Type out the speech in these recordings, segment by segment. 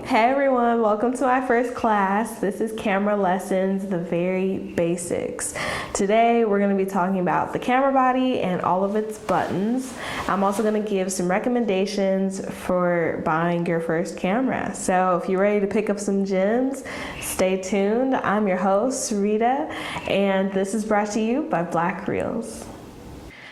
Hey everyone, welcome to my first class. This is camera lessons, the very basics. Today we're going to be talking about the camera body and all of its buttons. I'm also going to give some recommendations for buying your first camera. So if you're ready to pick up some gems, stay tuned. I'm your host, Rita, and this is brought to you by Black Reels.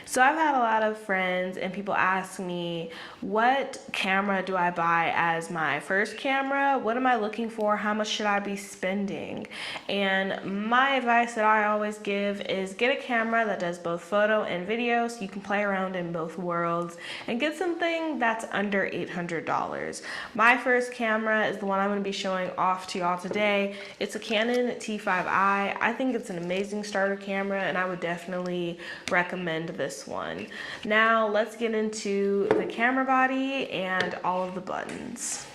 So I've had a lot of friends and people ask me, what camera do I buy as my first camera? What am I looking for? How much should I be spending? And my advice that I always give is get a camera that does both photo and video so you can play around in both worlds, and get something that's under $800. My first camera is the one I'm going to be showing off to y'all today. It's a Canon T5i. I think it's an amazing starter camera and I would definitely recommend this one. Now let's get into the camera body and all of the buttons.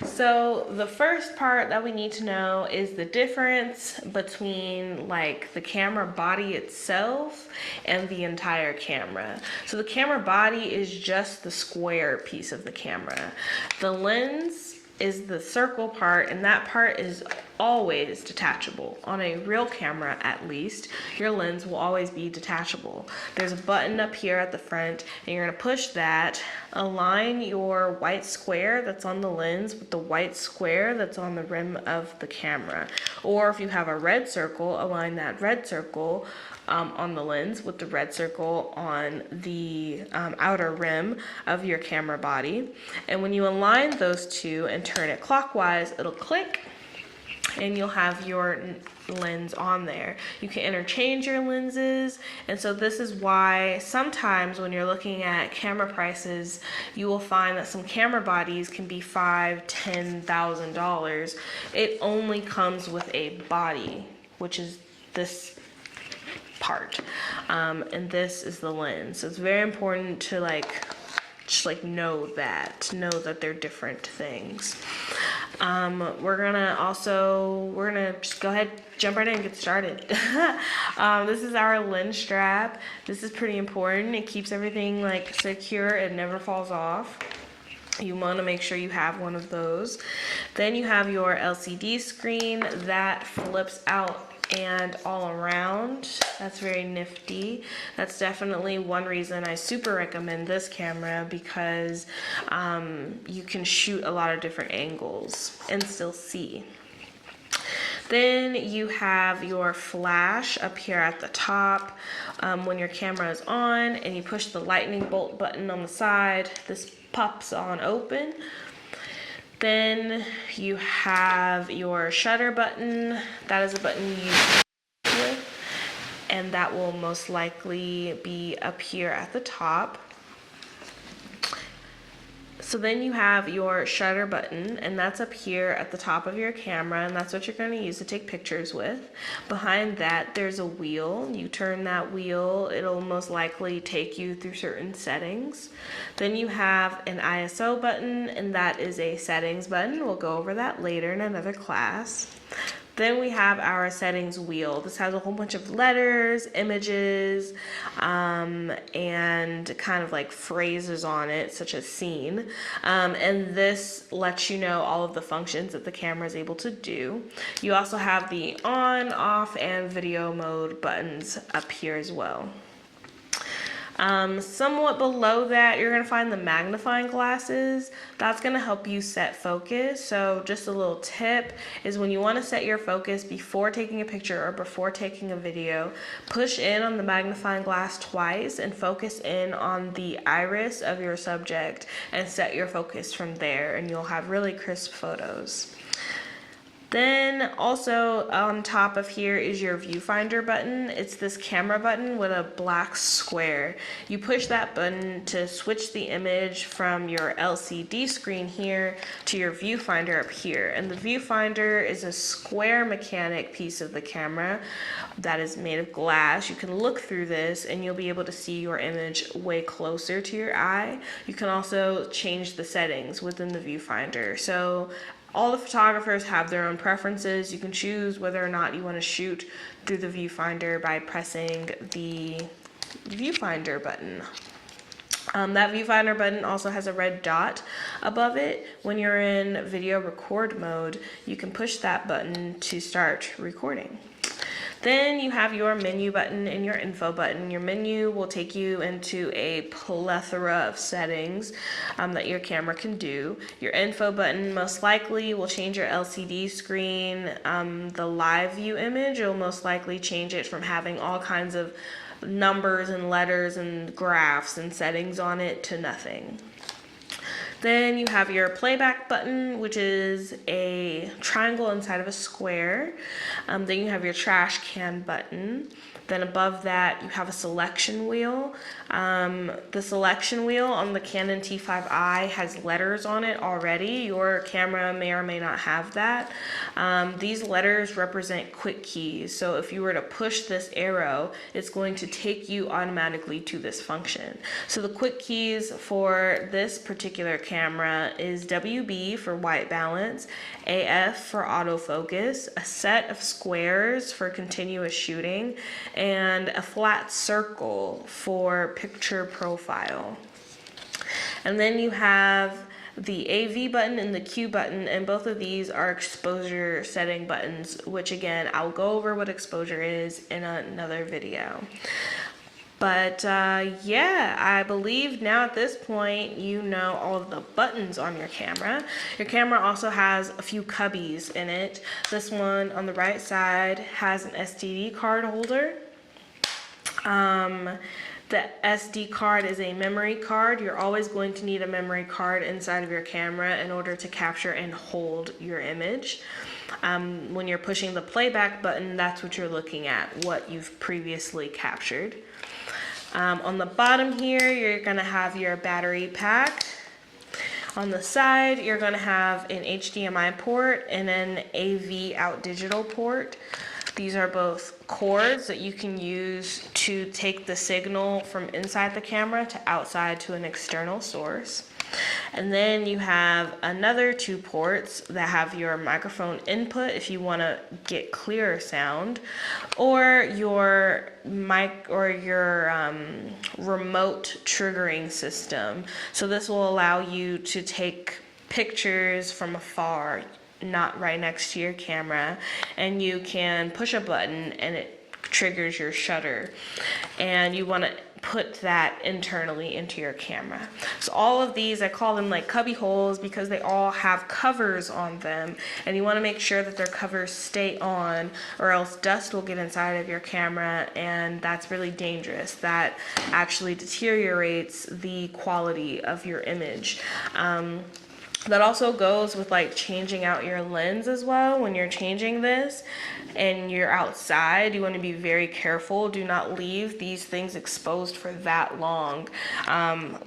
So the first part that we need to know is the difference between like the camera body itself and the entire camera. So the camera body is just the square piece of the camera. The lens is the circle part, and that part is always detachable. On a real camera, at least, your lens will always be detachable. There's a button up here at the front, and you're gonna push that, align your white square that's on the lens with the white square that's on the rim of the camera. Or if you have a red circle, align that red circle on the lens with the red circle on the outer rim of your camera body. And when you align those two and turn it clockwise, it'll click and you'll have your lens on there. You can interchange your lenses, and so this is why sometimes when you're looking at camera prices, you will find that some camera bodies can be $5,000–$10,000. It only comes with a body, which is this part, and this is the lens. So it's very important to know that they're different things. We're gonna just go ahead, jump right in and get started. This is our lens strap. This is pretty important. It keeps everything like secure. It never falls off. You want to make sure you have one of those. Then you have your LCD screen that flips out and all around. That's very nifty. That's definitely one reason I super recommend this camera, because you can shoot a lot of different angles and still see. Then you have your flash up here at the top. When your camera is on and you push the lightning bolt button on the side, this pops on open. Then you have your shutter button. That is a button you use with, and that will most likely be up here at the top. So then you have your shutter button, and that's up here at the top of your camera, and that's what you're going to use to take pictures with. Behind that, there's a wheel. You turn that wheel, it'll most likely take you through certain settings. Then you have an ISO button, and that is a settings button. We'll go over that later in another class. Then we have our settings wheel. This has a whole bunch of letters, images, and kind of like phrases on it, such as scene. And this lets you know all of the functions that the camera is able to do. You also have the on, off, and video mode buttons up here as well. Somewhat below that, you're going to find the magnifying glasses. That's going to help you set focus. So just a little tip is, when you want to set your focus before taking a picture or before taking a video, push in on the magnifying glass twice and focus in on the iris of your subject and set your focus from there, and you'll have really crisp photos. Then also on top of here is your viewfinder button. It's this camera button with a black square. You push that button to switch the image from your LCD screen here to your viewfinder up here. And the viewfinder is a square mechanic piece of the camera that is made of glass. You can look through this and you'll be able to see your image way closer to your eye. You can also change the settings within the viewfinder. So all the photographers have their own preferences. You can choose whether or not you want to shoot through the viewfinder by pressing the viewfinder button. That viewfinder button also has a red dot above it. When you're in video record mode, you can push that button to start recording. Then you have your menu button and your info button. Your menu will take you into a plethora of settings that your camera can do. Your info button most likely will change your LCD screen. The live view image will most likely change it from having all kinds of numbers and letters and graphs and settings on it to nothing. Then you have your playback button, which is a triangle inside of a square. Then you have your trash can button. Then above that, you have a selection wheel. The selection wheel on the Canon T5i has letters on it already. Your camera may or may not have that. These letters represent quick keys. So if you were to push this arrow, it's going to take you automatically to this function. So the quick keys for this particular camera is WB for white balance, AF for autofocus, a set of squares for continuous shooting, and a flat circle for picture profile. And then you have the AV button and the Q button, and both of these are exposure setting buttons, which again, I'll go over what exposure is in another video. But yeah, I believe now at this point you know all of the buttons on your camera. Your camera also has a few cubbies in it. This one on the right side has an SD card holder. The SD card is a memory card. You're always going to need a memory card inside of your camera in order to capture and hold your image. When you're pushing the playback button, that's what you're looking at, what you've previously captured. On the bottom here, you're gonna have your battery pack. On the side, you're gonna have an HDMI port and an AV out digital port. These are both cords that you can use to take the signal from inside the camera to outside to an external source. And then you have another 2 ports that have your microphone input if you want to get clearer sound, or your mic or your remote triggering system. So this will allow you to take pictures from afar, not right next to your camera, and you can push a button and it triggers your shutter, and you want to put that internally into your camera. So all of these, I call them like cubby holes because they all have covers on them, and you want to make sure that their covers stay on, or else dust will get inside of your camera, and that's really dangerous. That actually deteriorates the quality of your image. That also goes with like changing out your lens as well. When you're changing this and you're outside, you want to be very careful. Do not leave these things exposed for that long.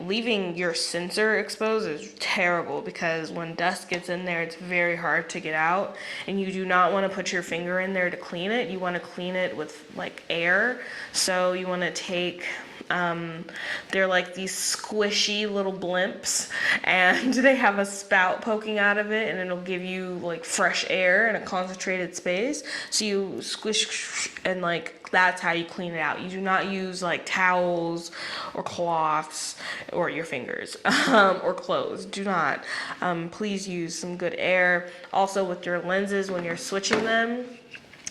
Leaving your sensor exposed is terrible because when dust gets in there, it's very hard to get out, and you do not want to put your finger in there to clean it. You want to clean it with like air. So you want to take they're like these squishy little blimps, and they have a spout poking out of it, and it'll give you like fresh air in a concentrated space. So you squish, and like that's how you clean it out. You do not use like towels or cloths or your fingers or clothes. Do not. Please use some good air. Also with your lenses, when you're switching them,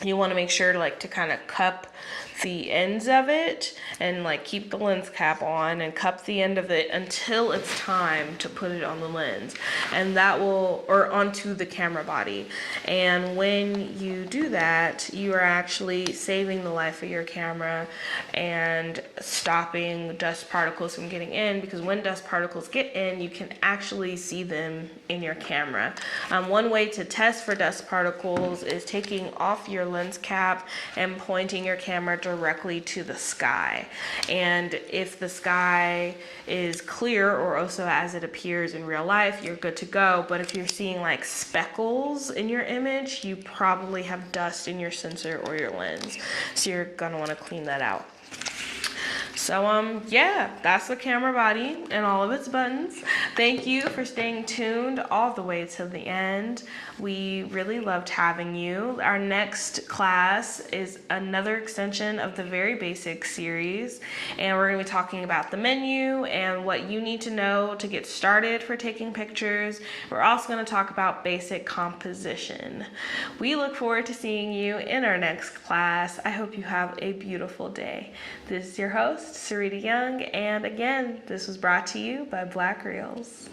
you want to make sure to kind of cup the ends of it and like keep the lens cap on and cup the end of it until it's time to put it on the lens, and that will, or onto the camera body. And when you do that, you are actually saving the life of your camera and stopping dust particles from getting in, because when dust particles get in, you can actually see them in your camera. One way to test for dust particles is taking off your lens cap and pointing your camera directly to the sky. And if the sky is clear, or also as it appears in real life, you're good to go. But if you're seeing like speckles in your image, you probably have dust in your sensor or your lens. So you're gonna want to clean that out. So yeah, that's the camera body and all of its buttons. Thank you for staying tuned all the way till the end. We really loved having you. Our next class is another extension of the Very Basic series, and we're going to be talking about the menu and what you need to know to get started for taking pictures. We're also going to talk about basic composition. We look forward to seeing you in our next class. I hope you have a beautiful day. This is your host, Sarita Young, and again, this was brought to you by Black Reels.